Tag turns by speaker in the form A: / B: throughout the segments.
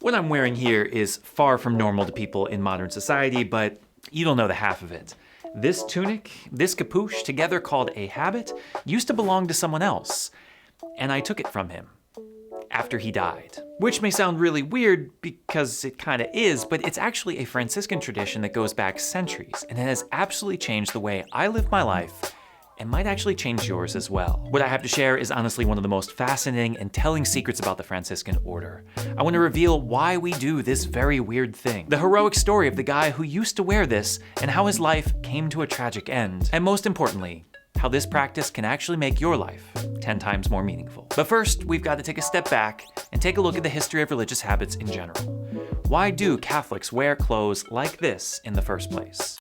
A: What I'm wearing here is far from normal to people in modern society, but you don't know the half of it. This tunic, this capuche, together called a habit, used to belong to someone else, and I took it from him after he died. Which may sound really weird, because it kinda is, but it's actually a Franciscan tradition that goes back centuries, and it has absolutely changed the way I live my life, and might actually change yours as well. What I have to share is honestly one of the most fascinating and telling secrets about the Franciscan order. I want to reveal why we do this very weird thing, the heroic story of the guy who used to wear this, and how his life came to a tragic end, and most importantly, how this practice can actually make your life 10 times more meaningful. But first, we've got to take a step back and take a look at the history of religious habits in general. Why do Catholics wear clothes like this in the first place?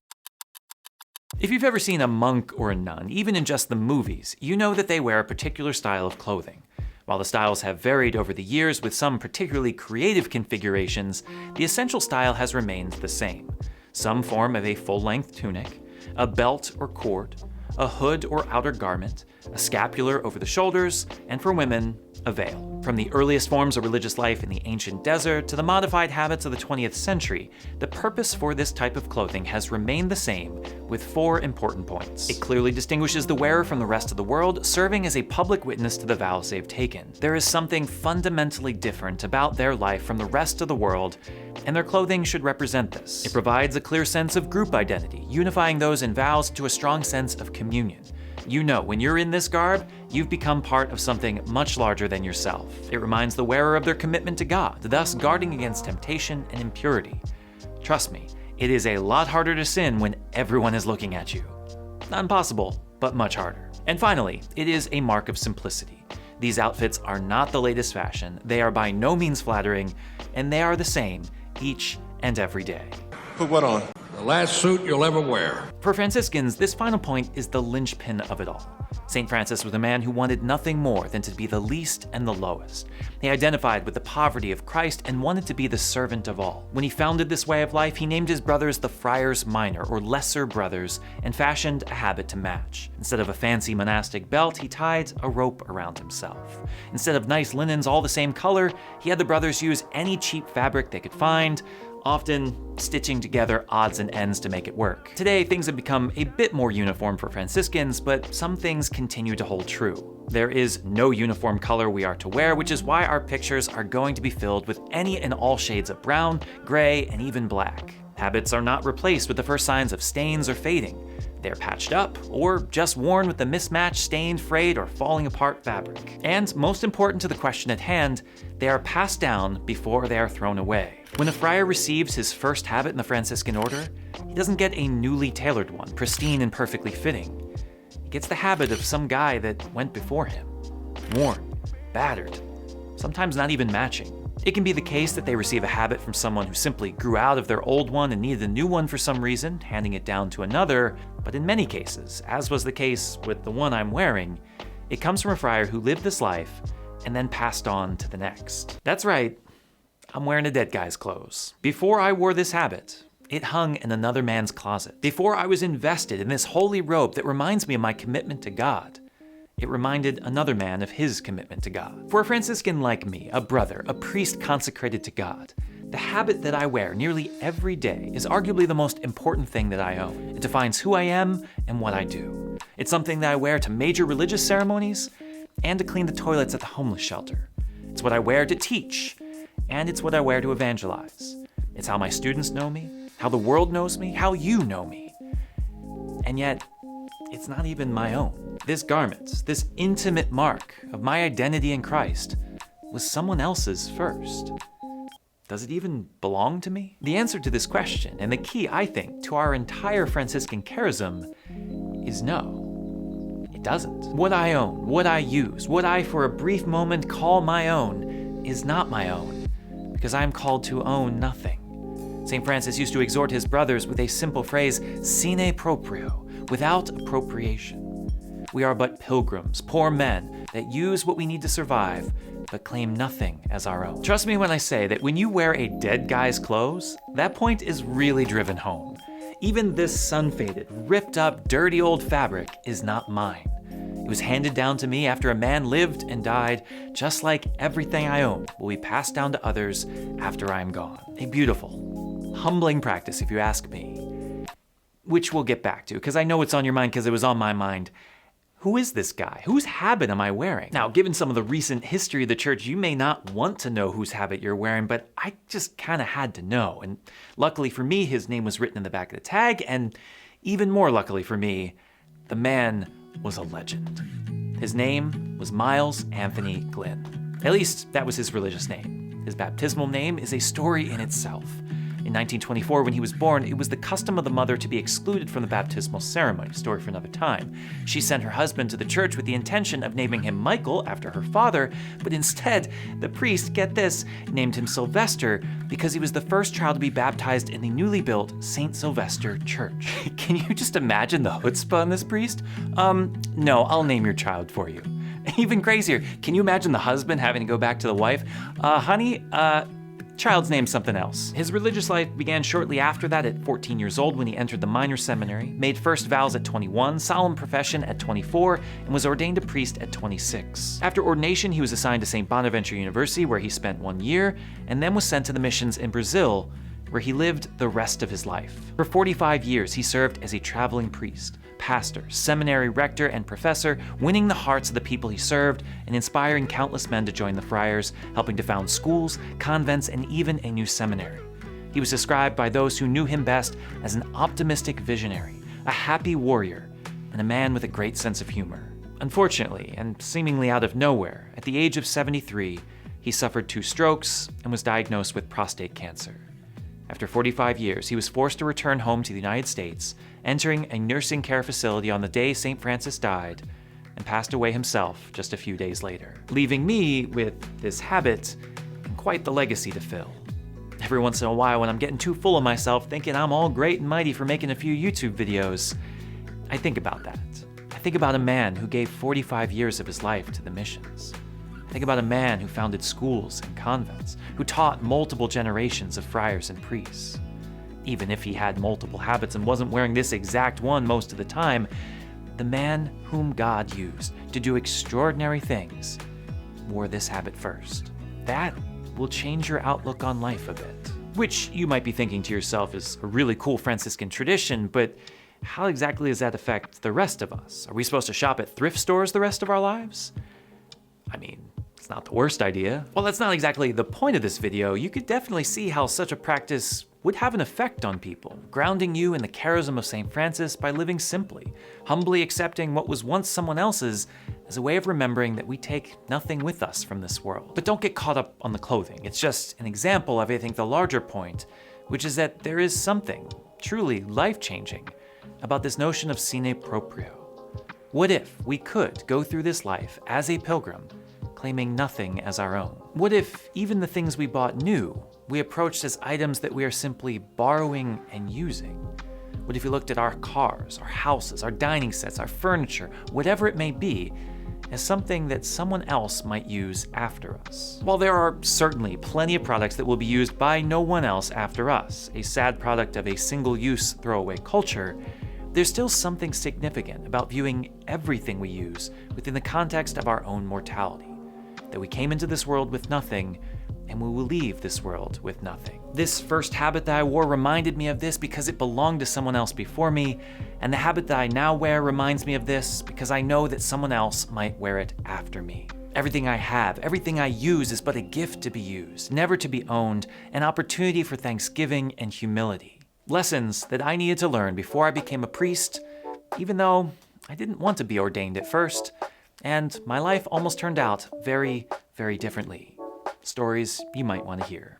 A: If you've ever seen a monk or a nun, even in just the movies, you know that they wear a particular style of clothing. While the styles have varied over the years with some particularly creative configurations, the essential style has remained the same. Some form of a full-length tunic, a belt or cord, a hood or outer garment, a scapular over the shoulders, and for women, a veil. From the earliest forms of religious life in the ancient desert to the modified habits of the 20th century, the purpose for this type of clothing has remained the same, with 4 important points. It clearly distinguishes the wearer from the rest of the world, serving as a public witness to the vows they've taken. There is something fundamentally different about their life from the rest of the world, and their clothing should represent this. It provides a clear sense of group identity, unifying those in vows to a strong sense of communion. You know, when you're in this garb, you've become part of something much larger than yourself. It reminds the wearer of their commitment to God, thus guarding against temptation and impurity. Trust me, it is a lot harder to sin when everyone is looking at you. Not impossible, but much harder. And finally, it is a mark of simplicity. These outfits are not the latest fashion, they are by no means flattering, and they are the same each and every day.
B: Put what on? The last suit you'll ever wear.
A: For Franciscans, this final point is the linchpin of it all. St. Francis was a man who wanted nothing more than to be the least and the lowest. He identified with the poverty of Christ and wanted to be the servant of all. When he founded this way of life, he named his brothers the Friars Minor, or Lesser Brothers, and fashioned a habit to match. Instead of a fancy monastic belt, he tied a rope around himself. Instead of nice linens all the same color, he had the brothers use any cheap fabric they could find, often stitching together odds and ends to make it work. Today, things have become a bit more uniform for Franciscans, but some things continue to hold true. There is no uniform color we are to wear, which is why our pictures are going to be filled with any and all shades of brown, gray, and even black. Habits are not replaced with the first signs of stains or fading. They're patched up, or just worn with the mismatched, stained, frayed, or falling apart fabric. And most important to the question at hand, they are passed down before they are thrown away. When a friar receives his first habit in the Franciscan order, he doesn't get a newly tailored one, pristine and perfectly fitting. He gets the habit of some guy that went before him, worn, battered, sometimes not even matching. It can be the case that they receive a habit from someone who simply grew out of their old one and needed a new one for some reason, handing it down to another, but in many cases, as was the case with the one I'm wearing, it comes from a friar who lived this life and then passed on to the next. That's right, I'm wearing a dead guy's clothes. Before I wore this habit, it hung in another man's closet. Before I was invested in this holy robe that reminds me of my commitment to God, it reminded another man of his commitment to God. For a Franciscan like me, a brother, a priest consecrated to God, the habit that I wear nearly every day is arguably the most important thing that I own. It defines who I am and what I do. It's something that I wear to major religious ceremonies and to clean the toilets at the homeless shelter. It's what I wear to teach, and it's what I wear to evangelize. It's how my students know me, how the world knows me, how you know me. And yet, it's not even my own. This garment, this intimate mark of my identity in Christ, was someone else's first. Does it even belong to me? The answer to this question, and the key, I think, to our entire Franciscan charism, is no. It doesn't. What I own, what I use, what I for a brief moment call my own, is not my own, because I am called to own nothing. St. Francis used to exhort his brothers with a simple phrase, sine proprio, without appropriation. We are but pilgrims, poor men, that use what we need to survive, but claim nothing as our own. Trust me when I say that when you wear a dead guy's clothes, that point is really driven home. Even this sun-faded, ripped up, dirty old fabric is not mine. It was handed down to me after a man lived and died, just like everything I own will be passed down to others after I am gone. A beautiful, humbling practice, if you ask me, which we'll get back to, because I know it's on your mind because it was on my mind. Who is this guy? Whose habit am I wearing? Now, given some of the recent history of the church, you may not want to know whose habit you're wearing, but I just kind of had to know. And luckily for me, his name was written in the back of the tag, and even more luckily for me, the man was a legend. His name was Miles Anthony Glynn. At least, that was his religious name. His baptismal name is a story in itself. In 1924, when he was born, it was the custom of the mother to be excluded from the baptismal ceremony, story for another time. She sent her husband to the church with the intention of naming him Michael after her father, but instead, the priest, get this, named him Sylvester because he was the first child to be baptized in the newly built St. Sylvester Church. Can you just imagine the chutzpah on this priest? No, I'll name your child for you. Even crazier, can you imagine the husband having to go back to the wife? Honey, child's named something else. His religious life began shortly after that at 14 years old when he entered the minor seminary, made first vows at 21, solemn profession at 24, and was ordained a priest at 26. After ordination, he was assigned to St. Bonaventure University, where he spent 1 year, and then was sent to the missions in Brazil, where he lived the rest of his life. For 45 years, he served as a traveling priest, pastor, seminary rector, and professor, winning the hearts of the people he served and inspiring countless men to join the Friars, helping to found schools, convents, and even a new seminary. He was described by those who knew him best as an optimistic visionary, a happy warrior, and a man with a great sense of humor. Unfortunately, and seemingly out of nowhere, at the age of 73, he suffered 2 strokes and was diagnosed with prostate cancer. After 45 years, he was forced to return home to the United States, entering a nursing care facility on the day St. Francis died, and passed away himself just a few days later, leaving me with this habit and quite the legacy to fill. Every once in a while, when I'm getting too full of myself, thinking I'm all great and mighty for making a few YouTube videos, I think about that. I think about a man who gave 45 years of his life to the missions. Think about a man who founded schools and convents, who taught multiple generations of friars and priests. Even if he had multiple habits and wasn't wearing this exact one most of the time, the man whom God used to do extraordinary things wore this habit first. That will change your outlook on life a bit. Which you might be thinking to yourself is a really cool Franciscan tradition, but how exactly does that affect the rest of us? Are we supposed to shop at thrift stores the rest of our lives? I mean, it's not the worst idea. While that's not exactly the point of this video, you could definitely see how such a practice would have an effect on people, grounding you in the charism of St. Francis by living simply, humbly accepting what was once someone else's as a way of remembering that we take nothing with us from this world. But don't get caught up on the clothing. It's just an example of, I think, the larger point, which is that there is something truly life-changing about this notion of sine proprio. What if we could go through this life as a pilgrim, claiming nothing as our own? What if even the things we bought new, we approached as items that we are simply borrowing and using? What if we looked at our cars, our houses, our dining sets, our furniture, whatever it may be, as something that someone else might use after us? While there are certainly plenty of products that will be used by no one else after us, a sad product of a single-use throwaway culture, there's still something significant about viewing everything we use within the context of our own mortality. That we came into this world with nothing, and we will leave this world with nothing. This first habit that I wore reminded me of this because it belonged to someone else before me, and the habit that I now wear reminds me of this because I know that someone else might wear it after me. Everything I have, everything I use is but a gift to be used, never to be owned, an opportunity for thanksgiving and humility. Lessons that I needed to learn before I became a priest, even though I didn't want to be ordained at first, and my life almost turned out very, very differently. Stories you might want to hear.